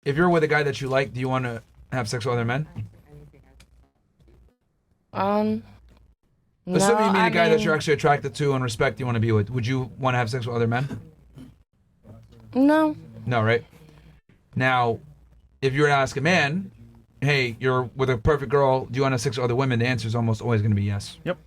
if you're with a guy that you like, do you want to have sex with other men? No, Assuming you meet a guy that you're actually attracted to and respect, you want to be with, would you want to have sex with other men? No. No, right? Now, if you were to ask a man, hey, you're with a perfect girl, do you want to have sex with other women? The answer is almost always going to be yes. Yep.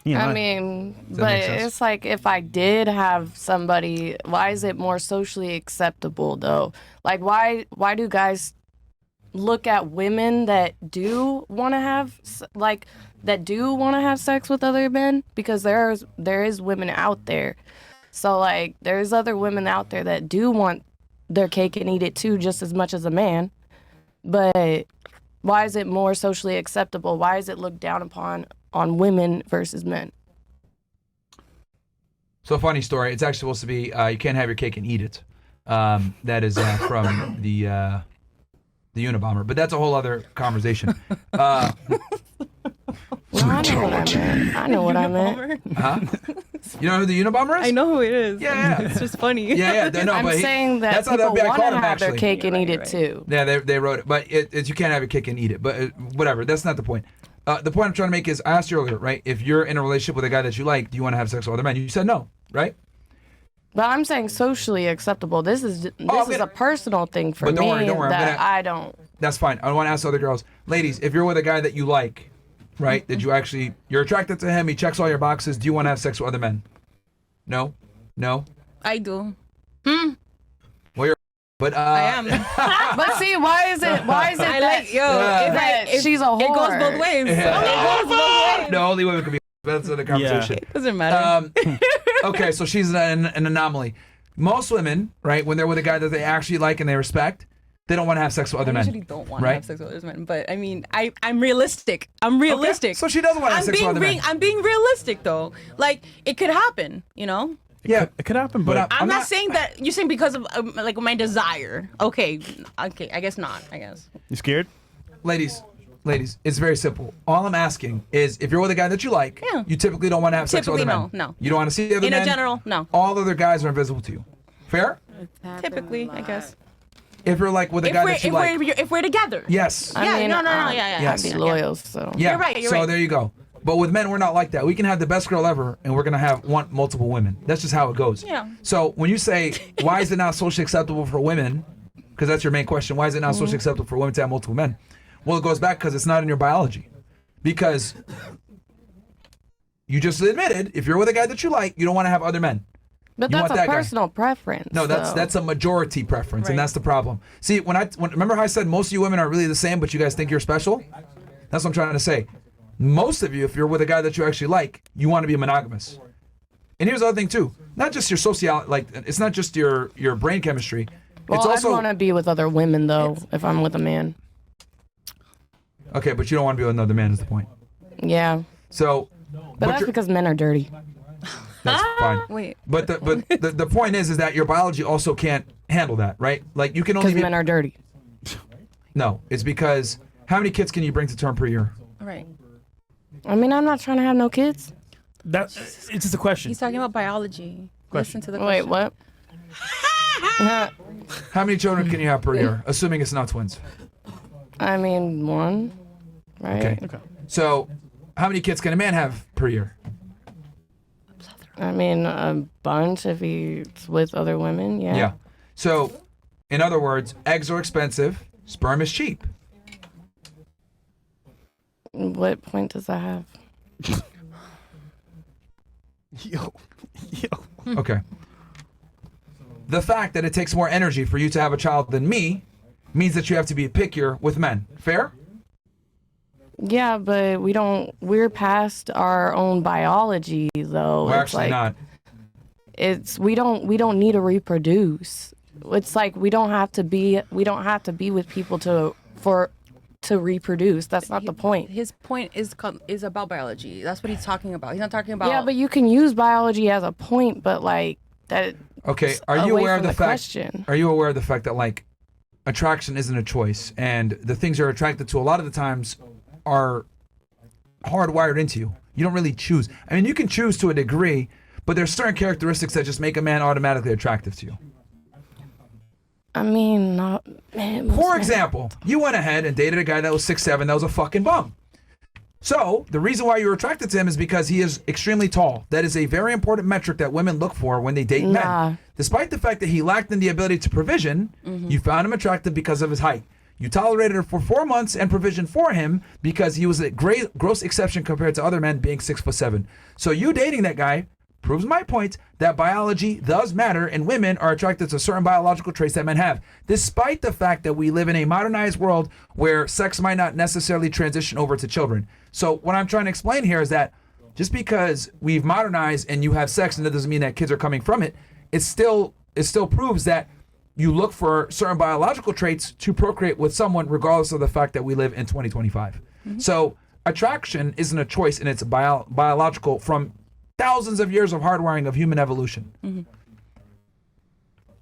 I mean, Does that but make sense? it's like if I did have somebody, why is it more socially acceptable though? Like why do guys look at women that do want to have sex with other men? Because there is women out there. So like there's other women out there that do want their cake and eat it too just as much as a man. But why is it more socially acceptable? Why is it looked down upon on women versus men? So funny story. It's actually supposed to be you can't have your cake and eat it. That is from the Unabomber, but that's a whole other conversation. No, I know what I meant. I know what I meant. Huh? You know who the Unabomber is? I know who it is. Yeah. It's just funny. Yeah. No, I'm but saying that that's how people I want caught to him, have their actually. cake and eat it Right. too. Yeah, they wrote it, but it's you can't have your cake and eat it. But whatever, that's not the point. The point I'm trying to make is, I asked you earlier, right? If you're in a relationship with a guy that you like, do you want to have sex with other men? You said no, right? But I'm saying socially acceptable. This is a personal thing for But don't me worry, don't worry, I'm that gonna- I don't. That's fine. I want to ask other girls, ladies, if you're with a guy that you like, right? That you're attracted to him, he checks all your boxes. Do you want to have sex with other men? No. I do. Well, you're. But I am. But see, why is it I that, like, yo, that she's a whore? it goes both ways. It goes both ways. No, only women can be. That's another conversation. Doesn't matter. Okay, so she's an anomaly. Most women, right, when they're with a guy that they actually like and they respect, they don't want to have sex with other I men. usually don't want to right? have sex with other men, but I mean, I'm realistic. I'm realistic. Okay, so she doesn't want to have sex with other men. I'm being realistic though. Like it could happen, you know. Yeah, It could happen, but I'm not saying that. You're saying because of like my desire. Okay. I guess not. I guess. you scared? ladies, it's very simple. All I'm asking is, if you're with a guy that you like, Yeah. you typically don't want to have sex with Typically, other men. no. You don't want to see other In men. a general, no. All other guys are invisible to you. Fair? Typically, I guess. If you're like with a guy that you like. If we're together. Yes. Yeah, no, yeah. Yes. I'd be loyal, so. Yeah. You're right, you're so right. there you go. But with men, we're not like that. We can have the best girl ever, and we're gonna want multiple women. That's just how it goes. Yeah. So when you say, why is it not socially acceptable for women? Because that's your main question. Why is it not socially acceptable for women to have multiple men? Well, it goes back because it's not in your biology. Because you just admitted, if you're with a guy that you like, you don't want to have other men. But You that's want a that guy. personal preference. No, though. that's a majority preference, and Right. that's the problem. See, remember how I said most of you women are really the same, but you guys think you're special? That's what I'm trying to say. Most of you, if you're with a guy that you actually like, you want to be monogamous. And here's the other thing too: not just your it's not just your brain chemistry. Well, it's also I'd want to be with other women though if I'm with a man. okay, but you don't want to be with another man. Is the point? Yeah, So, but that's you're- because men are dirty. that's fine. Wait. But the point is that your biology also can't handle that, right? Like you can only Because men are dirty. no. It's because how many kids can you bring to term per year? Right. I mean, I'm not trying to have no kids. It's just a question. He's talking about biology. Question. Listen to the Wait, question. what? How many children can you have per year, assuming it's not twins? I mean, one, right? Okay. So, how many kids can a man have per year? I mean, a bunch if he's with other women, yeah. Yeah. So, in other words, eggs are expensive, sperm is cheap. What point does that have? Yo. Okay. The fact that it takes more energy for you to have a child than me means that you have to be pickier with men. Fair? Yeah, but we're past our own biology though. We're It's actually like, not. we don't need to reproduce. It's like we don't have to be with people to reproduce. That's not the point. His point is about biology. That's what he's talking about. He's not talking about. Yeah, but you can use biology as a point, but like that. Okay, are you away aware of from the the fact? question. Are you aware of the fact that like attraction isn't a choice, and the things you're attracted to a lot of the times are hardwired into you. You don't really choose. I mean, you can choose to a degree, but there's certain characteristics that just make a man automatically attractive to you. I mean, not. Man, For example, you went ahead and dated a guy that was 6'7", that was a fucking bum. So the reason why you were attracted to him is because he is extremely tall. That is a very important metric that women look for when they date men. Despite the fact that he lacked in the ability to provision, you found him attractive because of his height. You tolerated her for 4 months and provisioned for him because he was a great gross exception compared to other men being 6'7". So you dating that guy proves my point that biology does matter and women are attracted to certain biological traits that men have, despite the fact that we live in a modernized world where sex might not necessarily transition over to children. So what I'm trying to explain here is that just because we've modernized and you have sex and that doesn't mean that kids are coming from it, it still proves that you look for certain biological traits to procreate with someone regardless of the fact that we live in 2025. So attraction isn't a choice and it's biological from thousands of years of hardwiring of human evolution.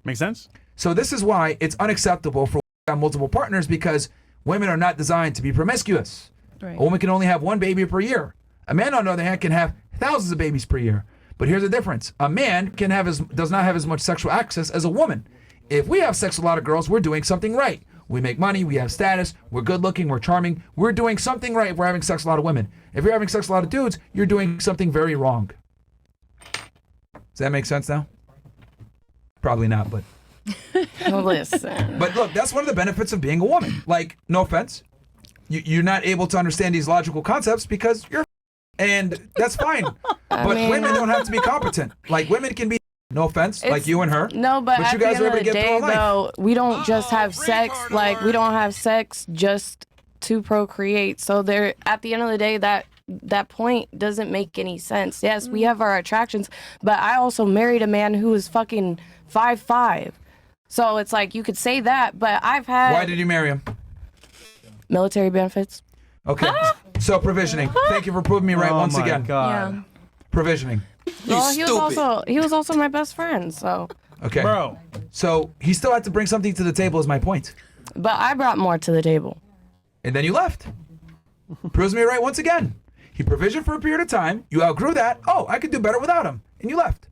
Make sense? So this is why it's unacceptable for multiple partners because women are not designed to be promiscuous. Right. A woman can only have one baby per year. A man, on the other hand, can have thousands of babies per year. But here's the difference. A man does not have as much sexual access as a woman. If we have sex with a lot of girls, we're doing something right. We make money, we have status, we're good looking, we're charming. We're doing something right if we're having sex with a lot of women. If you're having sex with a lot of dudes, you're doing something very wrong. Does that make sense now? Probably not, but... Listen. But look, that's one of the benefits of being a woman. Like, no offense. You're not able to understand these logical concepts because you're and that's fine. But women don't have to be competent. Like, women can be, no offense, like you and her. No, but at you guys the are end able of to the get day, through life. though, we don't just have sex. Like, we don't have sex just to procreate. So there, at the end of the day, that point doesn't make any sense. Yes, we have our attractions, but I also married a man who was fucking 5'5". So it's like you could say that, but I've had Why did you marry him? military benefits. Okay. So provisioning. Thank you for proving me right once again. God. Provisioning. Well, he was also my best friend. So, Okay. Bro. So he still had to bring something to the table is my point. but I brought more to the table. And then you left. Proves me right once again. He provisioned for a period of time. You outgrew that. Oh, I could do better without him. And you left.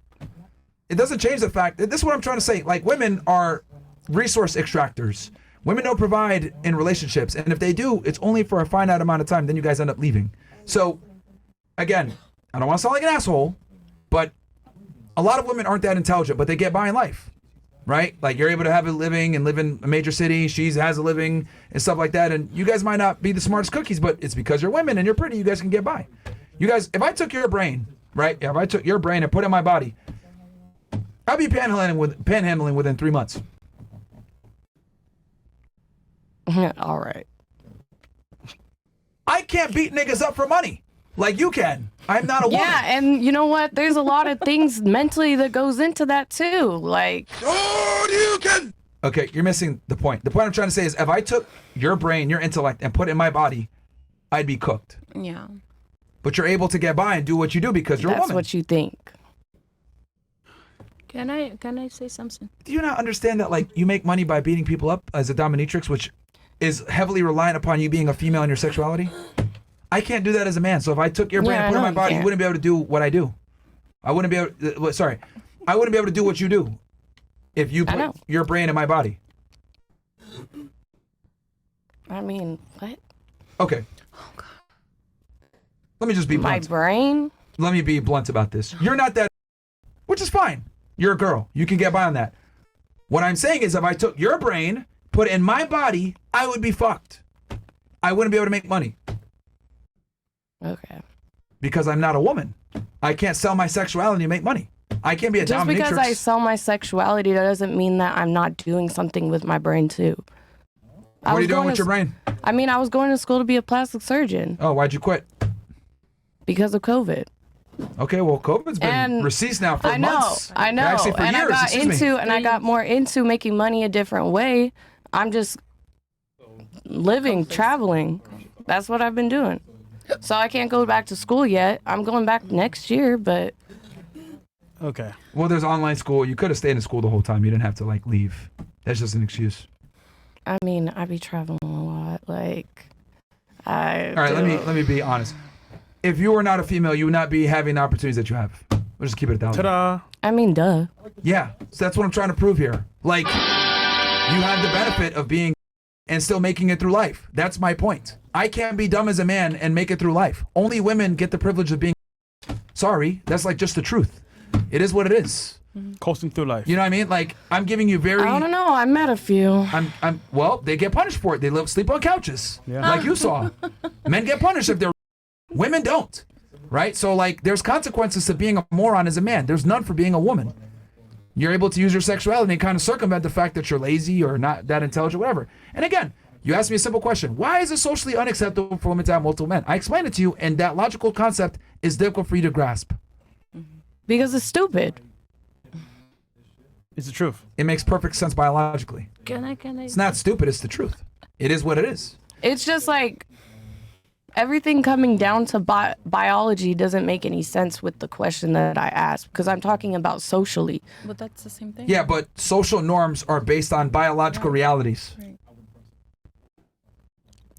It doesn't change the fact that this is what I'm trying to say. Like, women are resource extractors. Women don't provide in relationships. And if they do, it's only for a finite amount of time. Then you guys end up leaving. So, again, I don't want to sound like an asshole, but a lot of women aren't that intelligent, but they get by in life, right? Like, you're able to have a living and live in a major city. She has a living and stuff like that. And you guys might not be the smartest cookies, but it's because you're women and you're pretty. You guys can get by. You guys, if I took your brain, right? If I took your brain and put it in my body, I'll be panhandling within 3 months. All right. I can't beat niggas up for money like you can. I'm not a woman. Yeah, and you know what? There's a lot of things mentally that goes into that too. Like, You can. Okay, you're missing the point. The point I'm trying to say is if I took your brain, your intellect, and put it in my body, I'd be cooked. Yeah. But you're able to get by and do what you do because you're a that's woman. what you think. Can I say something? Do you not understand that, like, you make money by beating people up as a dominatrix, which is heavily reliant upon you being a female in your sexuality? I can't do that as a man. So if I took your brain Yeah, and put it I in my know you body, you can't. wouldn't be able to do what I do. I wouldn't be able I wouldn't be able to do what you do if you I know. put your brain in my body. I mean, what? Okay. Let me just be My blunt. brain? Let me be blunt about this. You're not that, which is fine. You're a girl. You can get by on that. What I'm saying is if I took your brain, put it in my body, I would be fucked. I wouldn't be able to make money Okay. because I'm not a woman. I can't sell my sexuality and make money. I can't be a Just dominatrix. because I sell my sexuality, that doesn't mean that I'm not doing something with my brain too. What are you doing with your brain? I mean, I was going to school to be a plastic surgeon Oh, why'd you quit? because of COVID. Okay, well, COVID's been And receased now for I know, months. I know, Actually, for and years. I got more into making money a different way. I'm just living, traveling. That's what I've been doing. So I can't go back to school yet. I'm going back next year, but Okay. Well, there's online school. You could have stayed in school the whole time. You didn't have to, like, leave. That's just an excuse. I mean, I be traveling a lot. Like, All right, let me be honest. If you were not a female, you would not be having the opportunities that you have. We'll just keep it at that. Ta-da. I mean, duh. Yeah, so that's what I'm trying to prove here. Like, you have the benefit of being and still making it through life. That's my point. I can't be dumb as a man and make it through life. Only women get the privilege of being. Sorry, that's like just the truth. It is what it is. Coasting through life. You know what I mean? Like, I'm giving you very. I don't know. I met a few. Well, they get punished for it. They sleep on couches, Yeah. like you saw. Men get punished if they're. Women don't, right? So like, there's consequences to being a moron as a man. There's none for being a woman. You're able to use your sexuality and kind of circumvent the fact that you're lazy or not that intelligent, whatever. And again, you asked me a simple question: why is it socially unacceptable for women to have multiple men? I explained it to you, and that logical concept is difficult for you to grasp. Because it's stupid. It's the truth. It makes perfect sense biologically. Can I? It's not stupid. It's the truth. It is what it is. It's just like everything coming down to biology doesn't make any sense with the question that I asked, because I'm talking about socially. But that's the same thing. Yeah, but social norms are based on biological realities. Right.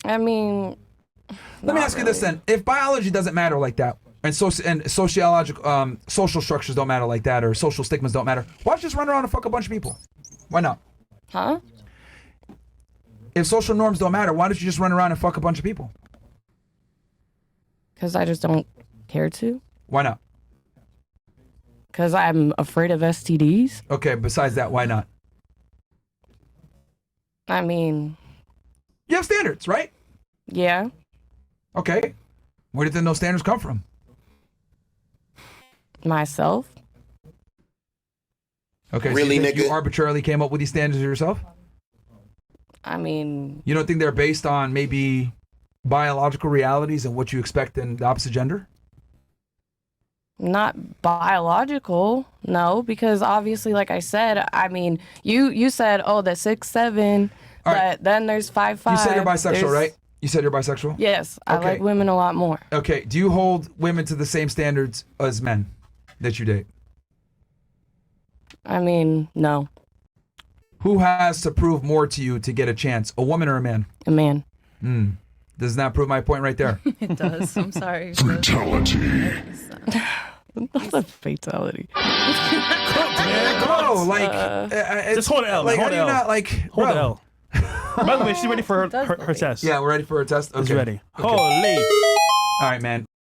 I mean, Let me ask you this then: if biology doesn't matter like that, and sociological, social structures don't matter like that, or social stigmas don't matter, why don't you just run around and fuck a bunch of people? Why not? Huh? If social norms don't matter, why don't you just run around and fuck a bunch of people? Because I just don't care to. Why not? Because I'm afraid of STDs. Okay, besides that, why not? I mean, You have standards, right? yeah. Okay. Where did those standards come from? Myself. Okay, Really, so you think you nigga? arbitrarily came up with these standards yourself? I mean, You don't think they're based on maybe biological realities and what you expect in the opposite gender? not biological, no, because obviously, like I said, I mean, you said, oh, the 6'7", All but right. then there's 5'5". You said you're bisexual, There's- right? You said you're bisexual? Yes, I Okay. like women a lot more. Okay, do you hold women to the same standards as men that you date? I mean, no, Who has to prove more to you to get a chance, a woman or a man? a man. Does not prove my point right there. It does. I'm sorry. That's a fatality. Bro, like, Just hold the L, Like, hold how do the you L. not like? Hold bro. the L. By the way, she's ready for her test. Yeah, we're ready for a test. Okay. She's ready. Okay. Holy. All right, man.